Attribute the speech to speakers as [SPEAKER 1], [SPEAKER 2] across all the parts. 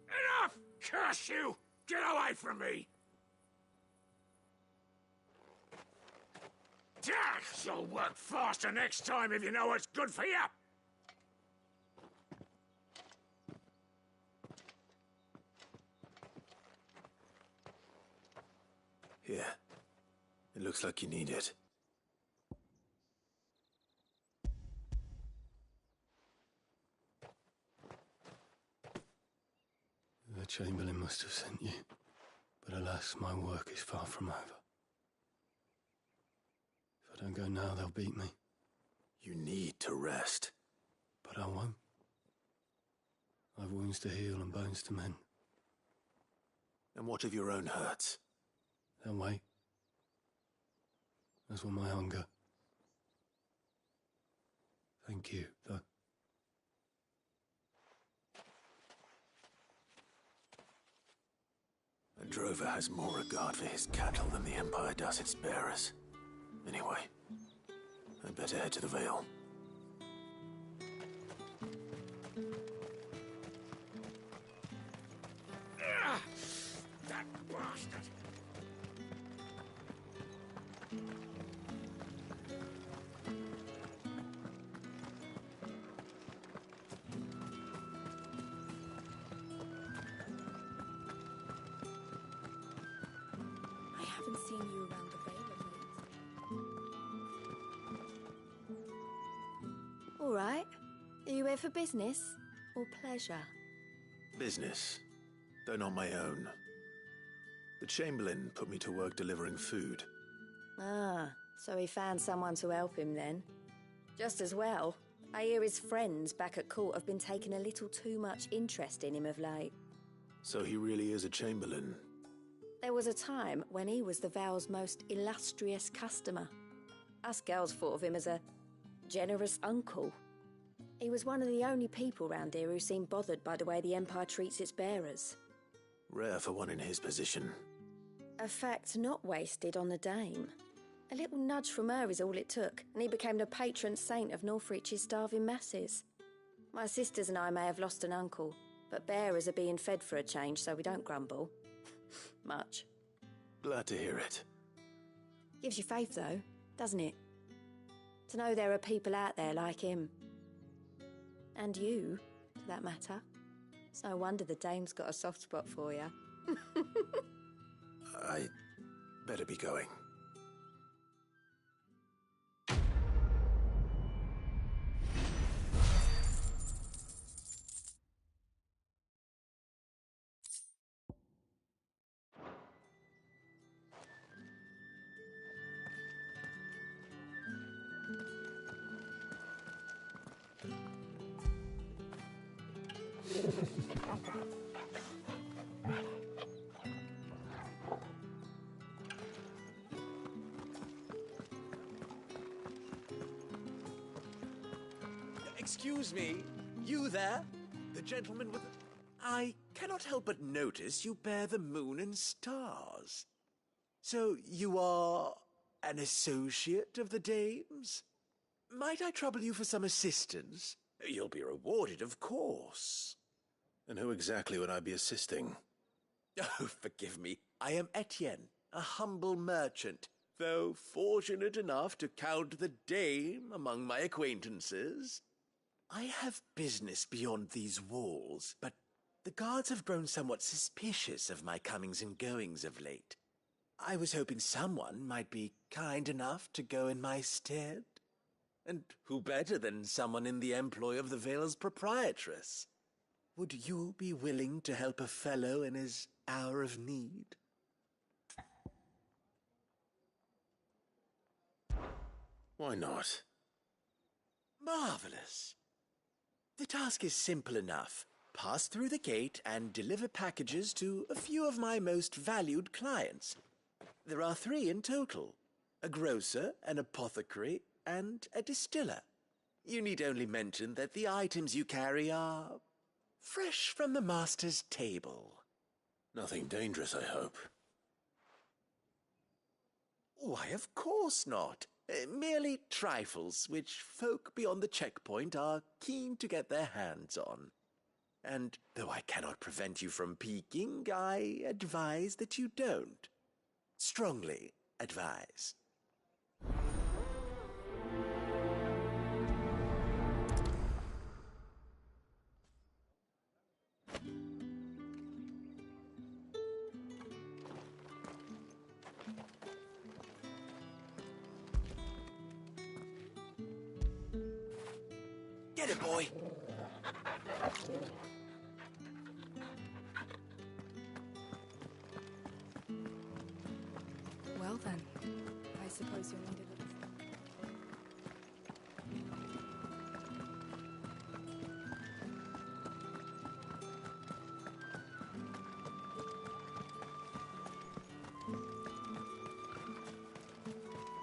[SPEAKER 1] Enough! Curse you! Get away from me! You'll work faster next time if you know what's good for you!
[SPEAKER 2] Here. It looks like you need it. The Chamberlain must have sent you, but alas, my work is far from over. If I don't go now, they'll beat me. You need to rest. But I won't. I've wounds to heal and bones to mend. And what of your own hurts? They'll wait. As will my hunger. Thank you, though. A drover has more regard for his cattle than the Empire does its bearers. Anyway, I'd better head to the Vale.
[SPEAKER 1] That bastard!
[SPEAKER 3] I haven't seen you around the Vale of late. All right. Are you here for business or pleasure?
[SPEAKER 2] Business, though not my own. The Chamberlain put me to work delivering food.
[SPEAKER 3] Ah, so he found someone to help him then. Just as well. I hear his friends back at court have been taking a little too much interest in him of late.
[SPEAKER 2] So he really is a Chamberlain.
[SPEAKER 3] There was a time when he was the Vale's most illustrious customer. Us girls thought of him as a generous uncle. He was one of the only people round here who seemed bothered by the way the Empire treats its bearers.
[SPEAKER 2] Rare for one in his position.
[SPEAKER 3] A fact not wasted on the Dame. A little nudge from her is all it took, and he became the patron saint of Northreach's starving masses. My sisters and I may have lost an uncle, but bearers are being fed for a change, so we don't grumble. Much.
[SPEAKER 2] Glad to hear it.
[SPEAKER 3] Gives you faith, though, doesn't it? To know there are people out there like him. And you, for that matter. It's no wonder the Dame's got a soft spot for you.
[SPEAKER 2] I better be going.
[SPEAKER 4] Excuse me, you there? The gentleman with... I cannot help but notice you bear the moon and stars. So you are an associate of the Dame's? Might I trouble you for some assistance? You'll be rewarded, of course.
[SPEAKER 2] And who exactly would I be assisting?
[SPEAKER 4] Oh, forgive me. I am Etienne, a humble merchant, though fortunate enough to count the Dame among my acquaintances. I have business beyond these walls, but the guards have grown somewhat suspicious of my comings and goings of late. I was hoping someone might be kind enough to go in my stead. And who better than someone in the employ of the Vale's proprietress? Would you be willing to help a fellow in his hour of need?
[SPEAKER 2] Why not?
[SPEAKER 4] Marvelous. The task is simple enough. Pass through the gate and deliver packages to a few of my most valued clients. There are 3 in total. A grocer, an apothecary, and a distiller. You need only mention that the items you carry are fresh from the master's table.
[SPEAKER 2] Nothing dangerous, I hope.
[SPEAKER 4] Why, of course not. Merely trifles which folk beyond the checkpoint are keen to get their hands on. And though I cannot prevent you from peeking, I advise that you don't. Strongly advise. Get it, boy.
[SPEAKER 5] Well then, I suppose you'll need a little...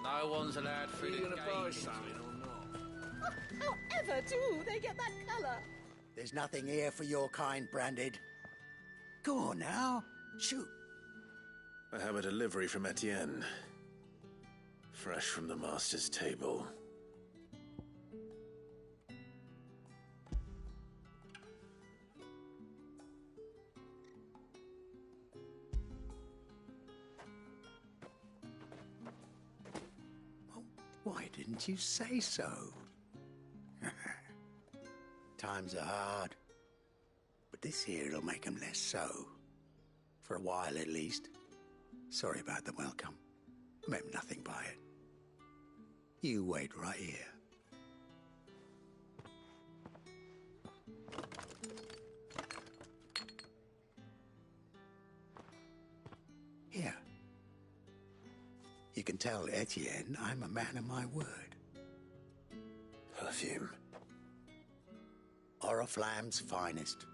[SPEAKER 6] No one's allowed through the
[SPEAKER 1] Are you
[SPEAKER 6] gate.
[SPEAKER 1] gonna buy something or not?
[SPEAKER 7] However do they get that colour?
[SPEAKER 8] There's nothing here for your kind, Branded. Go on now, shoot.
[SPEAKER 2] I have a delivery from Etienne. Fresh from the master's table.
[SPEAKER 8] Why didn't you say so? Times are hard. But this here'll make 'em less so. For a while, at least. Sorry about the welcome. Meant nothing by it. You wait right here. Here. You can tell Etienne I'm a man of my word.
[SPEAKER 2] Perfume.
[SPEAKER 8] Oriflamme's finest.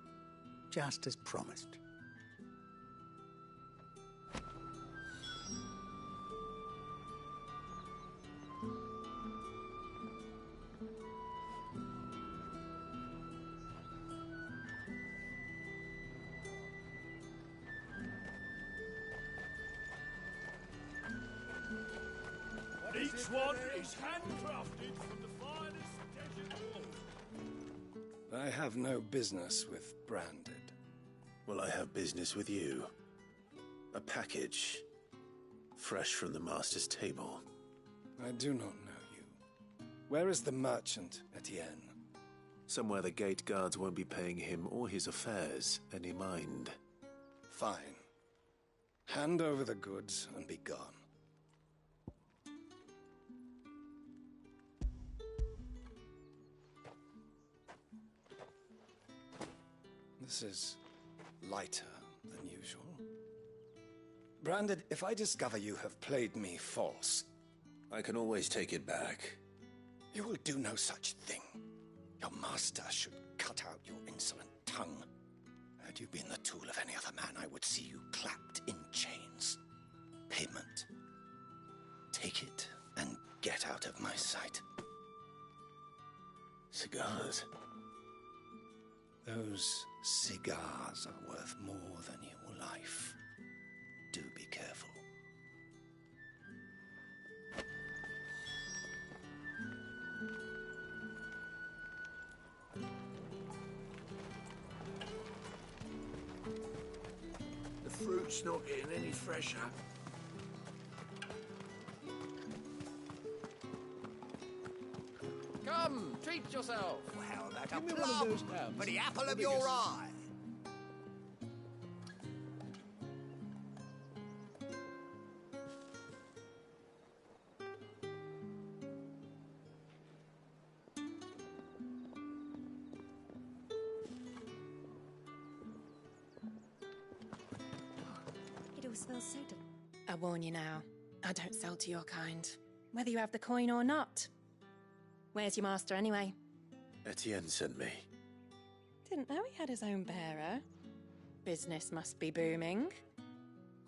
[SPEAKER 8] Just as promised.
[SPEAKER 1] Each one is handcrafted from the finest desert wool.
[SPEAKER 9] I have no business with Branded.
[SPEAKER 2] Well, I have business with you. A package. Fresh from the master's table.
[SPEAKER 9] I do not know you. Where is the merchant, Etienne?
[SPEAKER 2] Somewhere the gate guards won't be paying him or his affairs any mind.
[SPEAKER 9] Fine. Hand over the goods and be gone. This is lighter than usual. Branded, if I discover you have played me false...
[SPEAKER 2] I can always take it back.
[SPEAKER 9] You will do no such thing. Your master should cut out your insolent tongue. Had you been the tool of any other man, I would see you clapped in chains. Payment. Take it and get out of my sight.
[SPEAKER 2] Cigars.
[SPEAKER 9] Those cigars are worth more than your life. Do be careful.
[SPEAKER 1] The fruit's not getting any fresher.
[SPEAKER 6] Come, treat yourself.
[SPEAKER 8] Well, that's
[SPEAKER 1] Give
[SPEAKER 8] a
[SPEAKER 1] me one of those
[SPEAKER 8] plum
[SPEAKER 1] tabs.
[SPEAKER 8] for the apple
[SPEAKER 1] The
[SPEAKER 8] of your
[SPEAKER 1] biggest.
[SPEAKER 8] eye.
[SPEAKER 3] It all smells so delicious.
[SPEAKER 5] I warn you now, I don't sell to your kind, whether you have the coin or not. Where's your master anyway?
[SPEAKER 2] Etienne sent me.
[SPEAKER 5] Didn't know he had his own bearer. Business must be booming.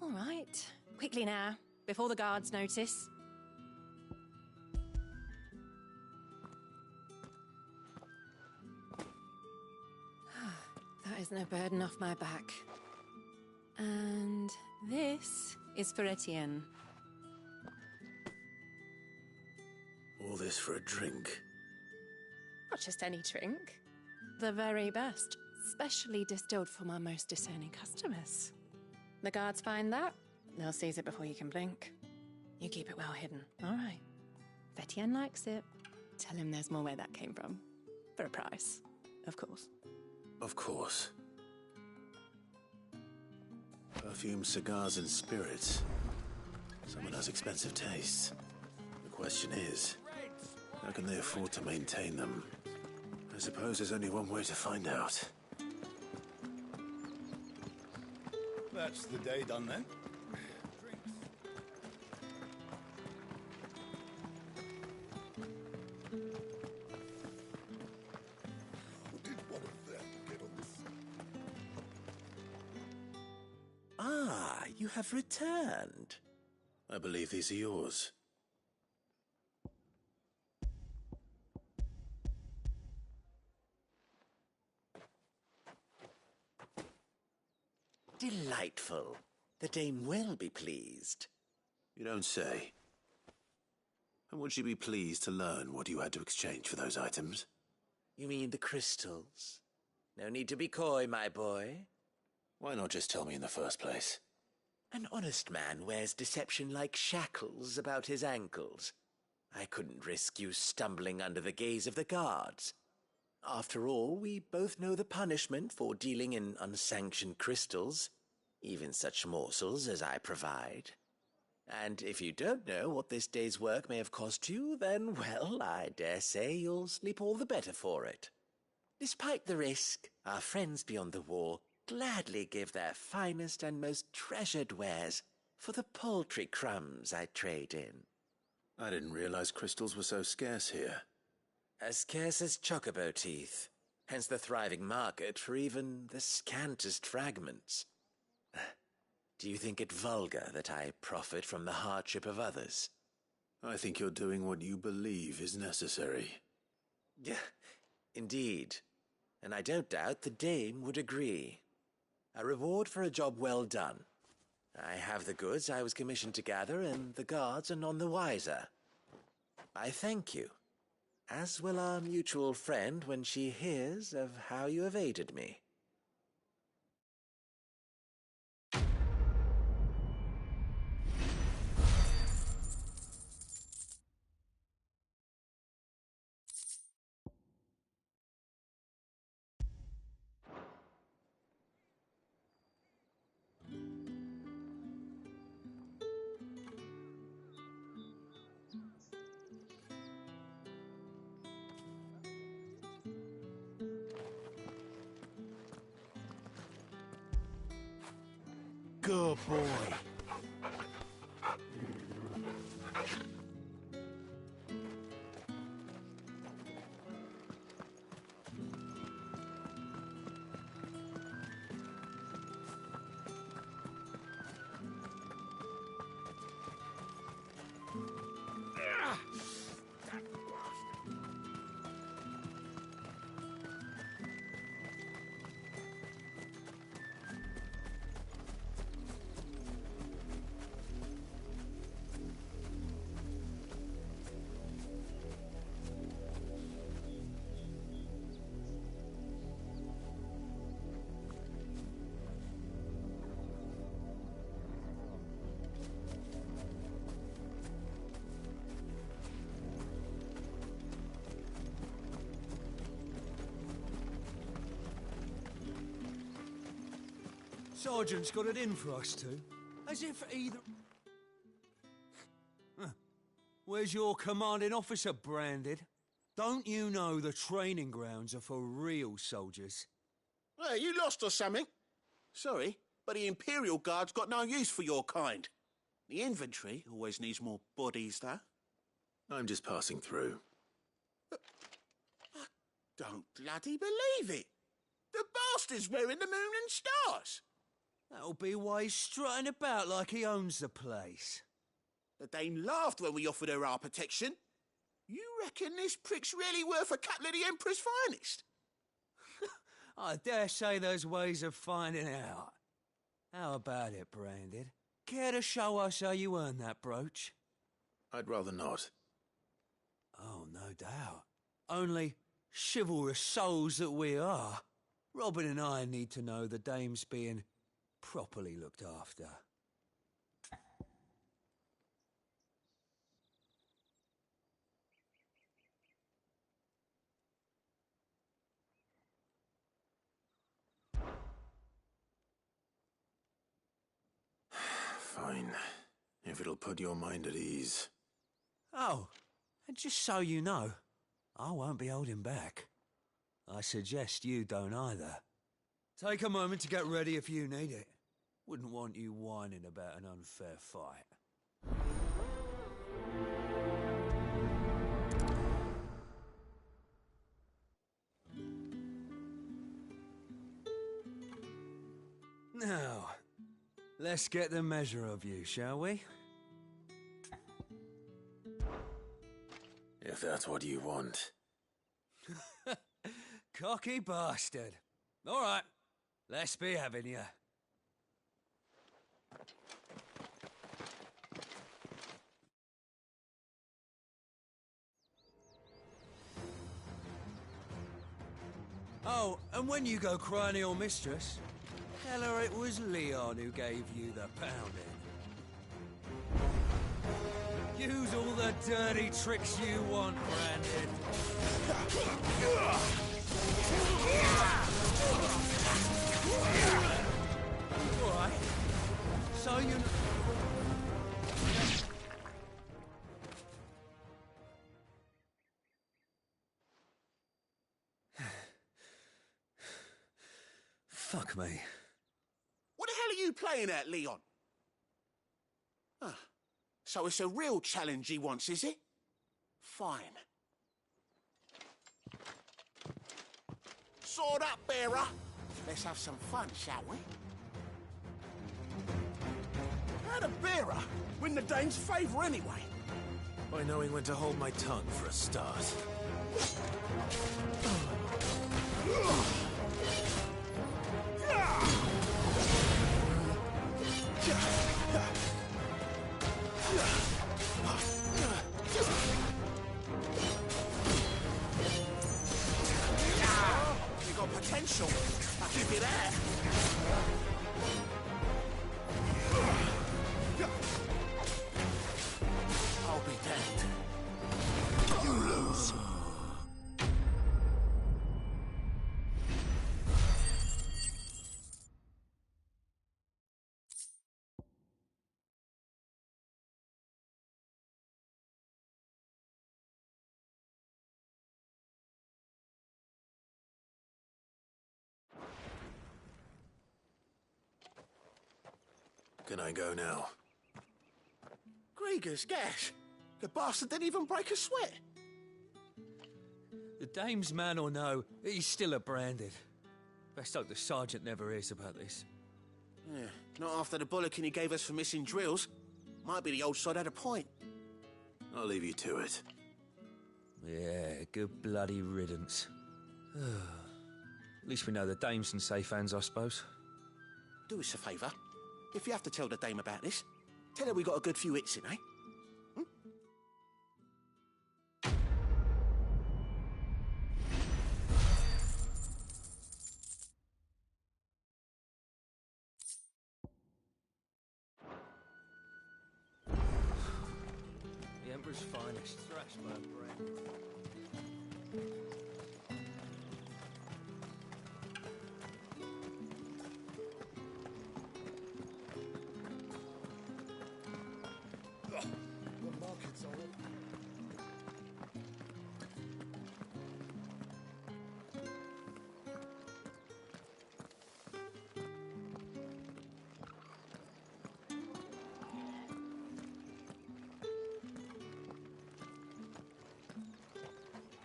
[SPEAKER 5] All right, quickly now, before the guards notice. That is no burden off my back. And this is for Etienne.
[SPEAKER 2] all this for a drink?
[SPEAKER 5] Not just any drink. The very best, specially distilled for my most discerning customers. The guards find that, they'll seize it before you can blink. You keep it well hidden, all right? If Etienne likes it, tell him there's more where that came from. For a price, of course.
[SPEAKER 2] Of course. Perfume, cigars, and spirits. Someone has expensive tastes. The question is, how can they afford to maintain them? I suppose there's only one way to find out.
[SPEAKER 10] That's the day done then. Did one of them get on this?
[SPEAKER 4] Ah, you have returned.
[SPEAKER 2] I believe these are yours.
[SPEAKER 4] Delightful. The dame will be pleased.
[SPEAKER 2] You don't say. And would she be pleased to learn what you had to exchange for those items?
[SPEAKER 4] You mean the crystals? No need to be coy, my boy.
[SPEAKER 2] Why not just tell me in the first place?
[SPEAKER 4] An honest man wears deception like shackles about his ankles. I couldn't risk you stumbling under the gaze of the guards. After all, we both know the punishment for dealing in unsanctioned crystals, even such morsels as I provide. And if you don't know what this day's work may have cost you, then, well, I dare say you'll sleep all the better for it. Despite the risk, our friends beyond the wall gladly give their finest and most treasured wares for the paltry crumbs I trade in.
[SPEAKER 2] I didn't realize crystals were so scarce here.
[SPEAKER 4] As scarce as chocobo teeth, hence the thriving market for even the scantest fragments. Do you think it vulgar that I profit from the hardship of others?
[SPEAKER 2] I think you're doing what you believe is necessary.
[SPEAKER 4] Yeah, indeed. And I don't doubt the dame would agree. A reward for a job well done. I have the goods I was commissioned to gather, and the guards are none the wiser. I thank you, as will our mutual friend when she hears of how you have aided me.
[SPEAKER 1] Good boy.
[SPEAKER 11] Sergeant's got it in for us two. As if either... Huh. Where's your commanding officer, Branded? Don't you know the training grounds are for real soldiers?
[SPEAKER 12] Hey, you lost or something? Sorry, but the Imperial Guard's got no use for your kind. The infantry always needs more bodies, though.
[SPEAKER 2] I'm just passing through.
[SPEAKER 12] I don't bloody believe it. The bastard's wearing the moon and stars.
[SPEAKER 11] That'll be why he's strutting about like he owns the place.
[SPEAKER 12] The dame laughed when we offered her our protection. You reckon this prick's really worth a couple of the Emperor's finest?
[SPEAKER 11] I dare say there's ways of finding out. How about it, Branded? Care to show us how you earned that brooch?
[SPEAKER 2] I'd rather not.
[SPEAKER 11] Oh. doubt. Only, chivalrous souls that we are, Robin and I need to know the dame's being properly looked after.
[SPEAKER 2] Fine. If it'll put your mind at ease.
[SPEAKER 11] Oh, and just so you know, I won't be holding back. I suggest you don't either. Take a moment to get ready if you need it. Wouldn't want you whining about an unfair fight. Now, let's get the measure of you, shall we?
[SPEAKER 2] If that's what you want.
[SPEAKER 11] Cocky bastard. All right, let's be having you. Oh, and when you go cry to your mistress, tell her it was Leon who gave you the pounding. Use all the dirty tricks you want, Brandon. All right. So you... Fuck me.
[SPEAKER 12] What the hell are you playing at, Leon? So it's a real challenge he wants, is it? Fine. Sword up, bearer. Let's have some fun, shall we? How'd a bearer win the dame's favour anyway?
[SPEAKER 2] By knowing when to hold my tongue for a start.
[SPEAKER 12] You got potential. I'll give you that. I'll be damned. You lose.
[SPEAKER 2] Can I go now?
[SPEAKER 12] Grieger's gas. The bastard didn't even break a sweat.
[SPEAKER 11] The dame's man or no, he's still a branded. Best hope the sergeant never hears about this.
[SPEAKER 12] Yeah, not after the bollocking he gave us for missing drills. Might be the old sod had a point.
[SPEAKER 2] I'll leave you to it.
[SPEAKER 11] Yeah, good bloody riddance. At least we know the dame's in safe hands, I suppose.
[SPEAKER 12] Do us a favour. If you have to tell the dame about this, tell her we got a good few hits in, eh?
[SPEAKER 11] The Emperor's finest, Thrashburg brand.
[SPEAKER 10] The markets are open.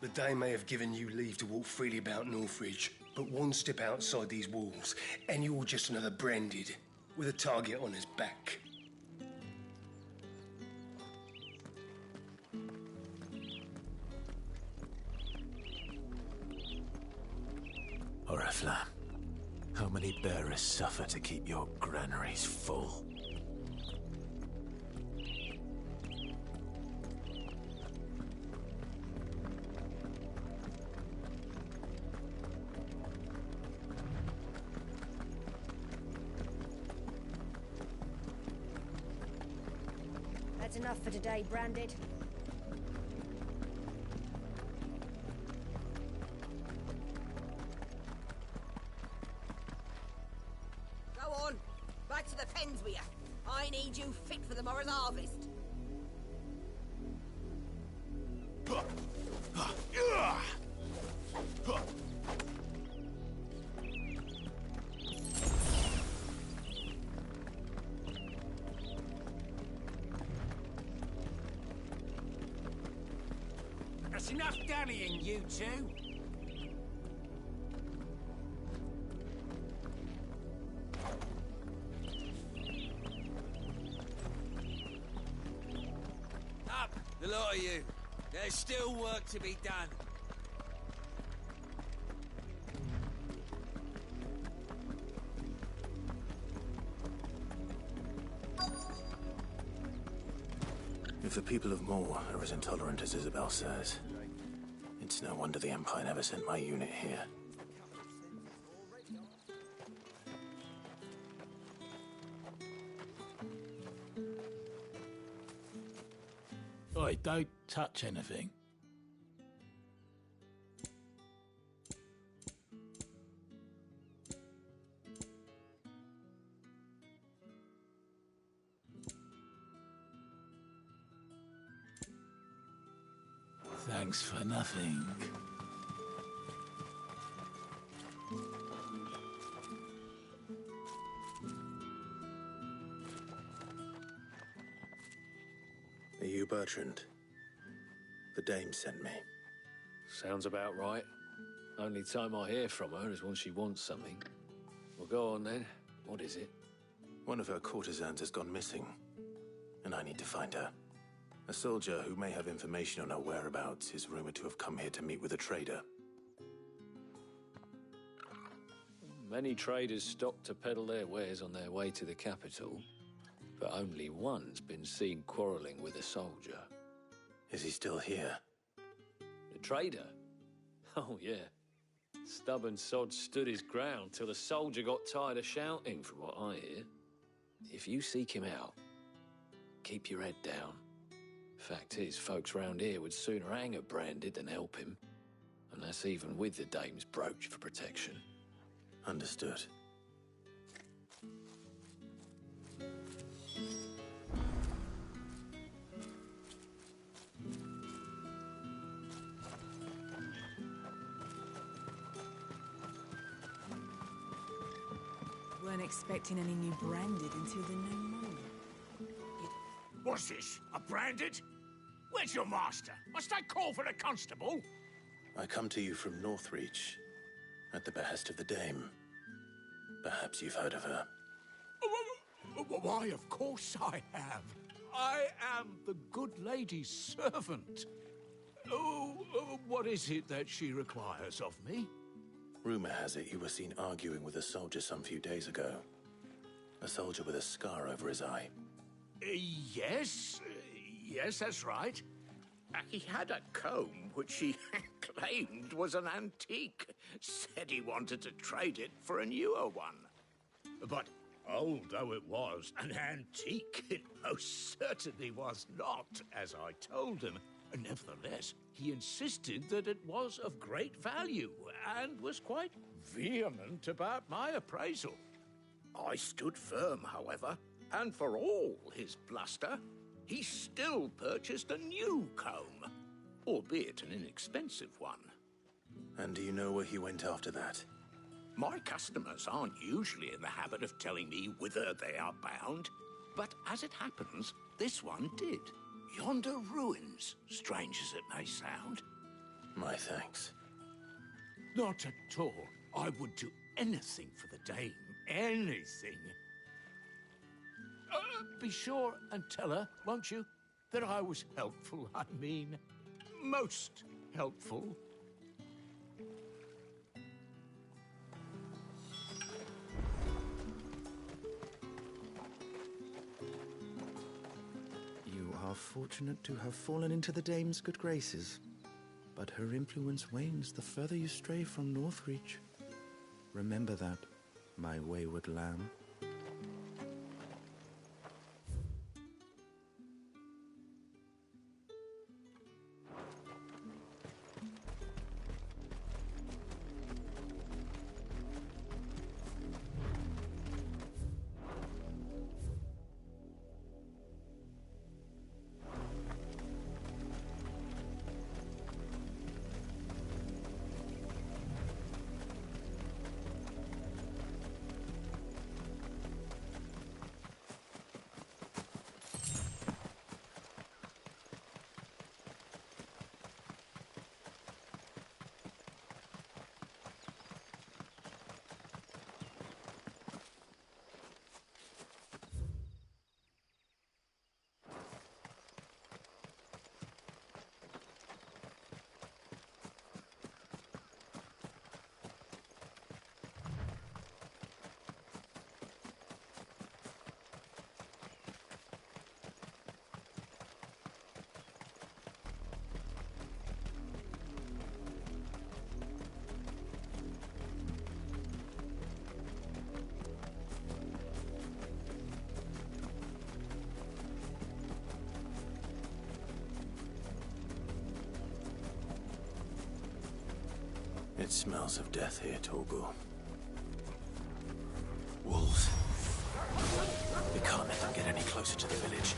[SPEAKER 13] The Dame may have given you leave to walk freely about Northridge, but one step outside these walls, and you're just another branded, with a target on his back.
[SPEAKER 2] Oriflamme, how many bearers suffer to keep your granaries full?
[SPEAKER 3] enough for today, Branded.
[SPEAKER 7] Go on. Back to the pens with you. I need you fit for the morrow's harvest.
[SPEAKER 1] That's enough dallying, you two.
[SPEAKER 11] Up, the lot of you. There's still work to be done.
[SPEAKER 2] If the people of Moor are as intolerant as Isabel says, it's no wonder the Empire never sent my unit here.
[SPEAKER 1] Oi, don't touch anything. Thanks for nothing.
[SPEAKER 2] Are you Bertrand? The dame sent me.
[SPEAKER 14] Sounds about right. Only time I hear from her is when she wants something. Well, go on then. What is it?
[SPEAKER 2] One of her courtesans has gone missing, and I need to find her. A soldier who may have information on her whereabouts is rumored to have come here to meet with a trader.
[SPEAKER 14] Many traders stop to peddle their wares on their way to the capital, but only one's been seen quarrelling with a soldier.
[SPEAKER 2] Is he still here?
[SPEAKER 14] The trader? Oh, yeah. Stubborn sod stood his ground till the soldier got tired of shouting, from what I hear. If you seek him out, keep your head down. Fact is, folks round here would sooner hang a Branded than help him. And that's even with the dame's brooch for protection.
[SPEAKER 2] Understood.
[SPEAKER 15] Weren't expecting any new Branded until the new moon.
[SPEAKER 1] What's this? A Branded? Where's your master? Must I call for the constable?
[SPEAKER 2] I come to you from Northreach, at the behest of the dame. Perhaps you've heard of her.
[SPEAKER 1] Why, of course I have. I am the good lady's servant. What is it that she requires of me?
[SPEAKER 2] Rumor has it you were seen arguing with a soldier some few days ago. A soldier with a scar over his eye.
[SPEAKER 1] Yes, that's right.
[SPEAKER 12] He had a comb which he claimed was an antique. Said he wanted to trade it for a newer one.
[SPEAKER 1] But old though it was, an antique it most certainly was not, as I told him. Nevertheless, he insisted that it was of great value, and was quite vehement about my appraisal.
[SPEAKER 12] I stood firm, however, and for all his bluster, he still purchased a new comb, albeit an inexpensive one.
[SPEAKER 2] And do you know where he went after that?
[SPEAKER 12] My customers aren't usually in the habit of telling me whither they are bound, but as it happens, this one did. Yonder ruins, strange as it may sound.
[SPEAKER 2] My thanks.
[SPEAKER 1] Not at all. I would do anything for the dame. Anything. Be sure and tell her, won't you, that I was helpful. I mean, most helpful.
[SPEAKER 16] You are fortunate to have fallen into the dame's good graces, but her influence wanes the further you stray from Northreach. Remember that, my wayward lamb.
[SPEAKER 2] It smells of death here, Torgal. Wolves. We can't let them get any closer to the village.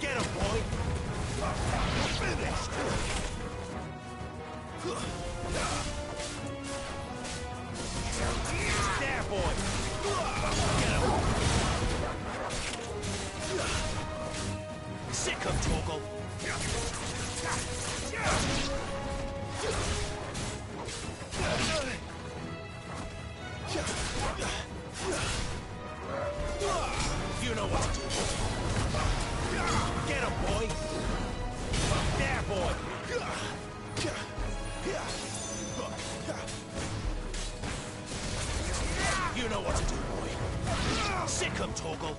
[SPEAKER 4] Get him, boy! You're finished! There, boy! Get him! Sick him, Torgal! You know what to do. Get him, boy! There, boy! You know what to do, boy. Sick him, Torgal!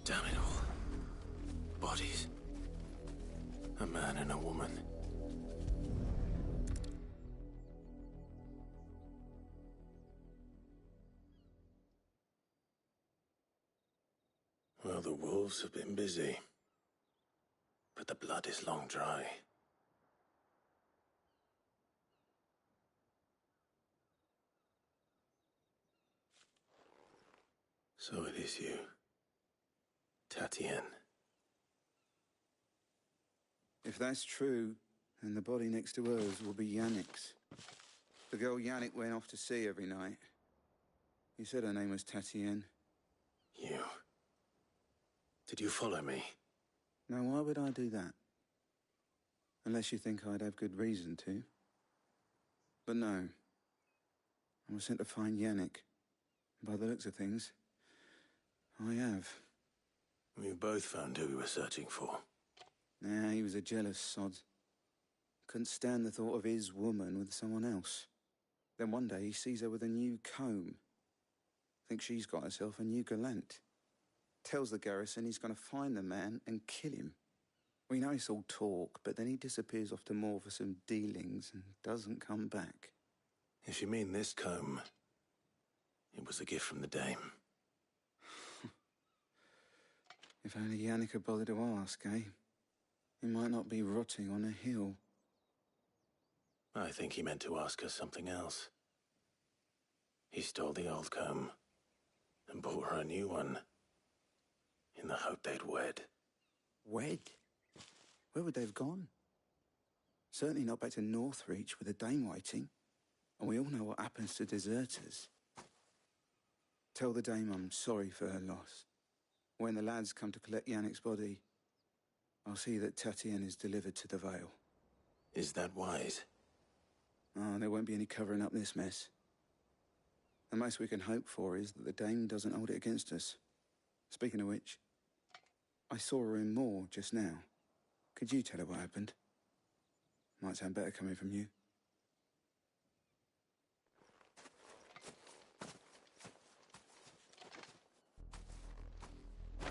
[SPEAKER 2] Damn it all. Bodies. A man and a woman. Well, the wolves have been busy. But the blood is long dry. So it is you. Tatienne.
[SPEAKER 16] If that's true, then the body next to hers will be Yannick's. The girl Yannick went off to see every night. He said her name was Tatienne.
[SPEAKER 2] You. Did you follow me?
[SPEAKER 16] Now, why would I do that? Unless you think I'd have good reason to. But no. I was sent to find Yannick. By the looks of things, I have.
[SPEAKER 2] We've both found who we were searching for.
[SPEAKER 16] Nah, he was a jealous sod. Couldn't stand the thought of his woman with someone else. Then one day he sees her with a new comb. Thinks she's got herself a new gallant. Tells the garrison he's going to find the man and kill him. We know it's all talk, but then he disappears off to Moor for some dealings and doesn't come back.
[SPEAKER 2] If you mean this comb, it was a gift from the dame.
[SPEAKER 16] If only Yannick had bothered to ask, eh? He might not be rotting on a hill.
[SPEAKER 2] I think he meant to ask her something else. He stole the old comb and bought her a new one in the hope they'd wed.
[SPEAKER 16] Wed? Where would they have gone? Certainly not back to Northreach with a dame waiting. And we all know what happens to deserters. Tell the dame I'm sorry for her loss. When the lads come to collect Yannick's body, I'll see that Tatienne is delivered to the Vale.
[SPEAKER 2] Is that wise?
[SPEAKER 16] Oh, there won't be any covering up this mess. The most we can hope for is that the dame doesn't hold it against us. Speaking of which, I saw her in Moor just now. Could you tell her what happened? Might sound better coming from you.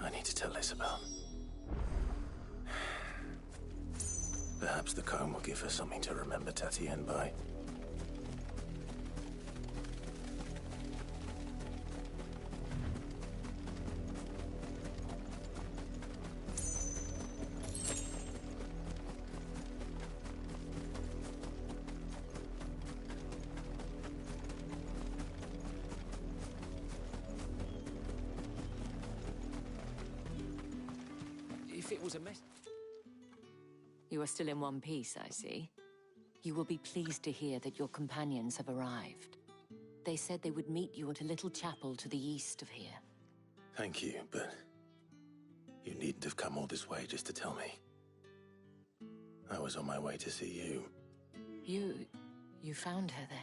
[SPEAKER 2] I need to tell Isabel. Perhaps the comb will give her something to remember Tatienne by.
[SPEAKER 14] If it was a mess...
[SPEAKER 17] You are still in one piece, I see. You will be pleased to hear that your companions have arrived. They said they would meet you at a little chapel to the east of here.
[SPEAKER 2] Thank you, but you needn't have come all this way just to tell me. I was on my way to see you.
[SPEAKER 17] You found her then?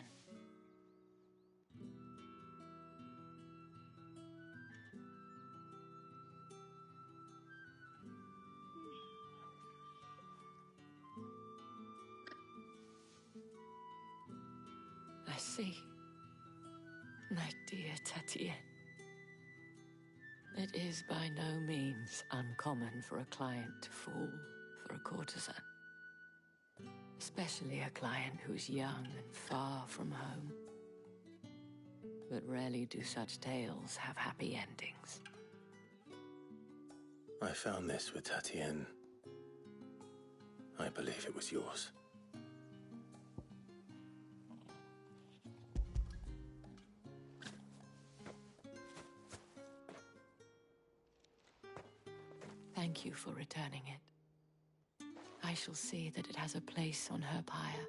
[SPEAKER 17] I see. My dear Tatienne. It is by no means uncommon for a client to fall for a courtesan. Especially a client who's young and far from home. But rarely do such tales have happy endings.
[SPEAKER 2] I found this with Tatienne. I believe it was yours.
[SPEAKER 17] Thank you for returning it. I shall see that it has a place on her pyre.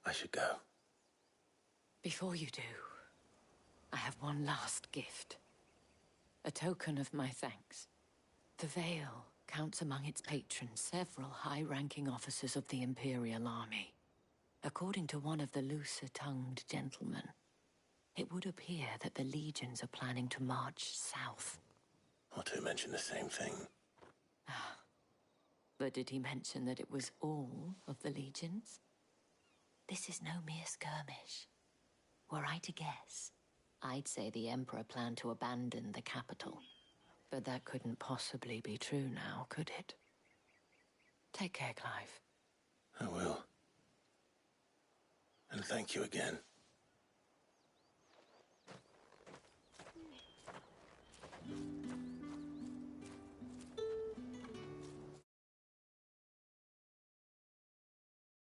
[SPEAKER 2] I should go.
[SPEAKER 17] Before you do, I have one last gift. A token of my thanks. The Vale counts among its patrons several high-ranking officers of the Imperial Army. According to one of the looser-tongued gentlemen, it would appear that the legions are planning to march south.
[SPEAKER 2] Or to mention the same thing.
[SPEAKER 17] But did he mention that it was all of the legions? This is no mere skirmish. Were I to guess, I'd say the Emperor planned to abandon the capital. But that couldn't possibly be true now, could it? Take care, Clive.
[SPEAKER 2] I will. And thank you again.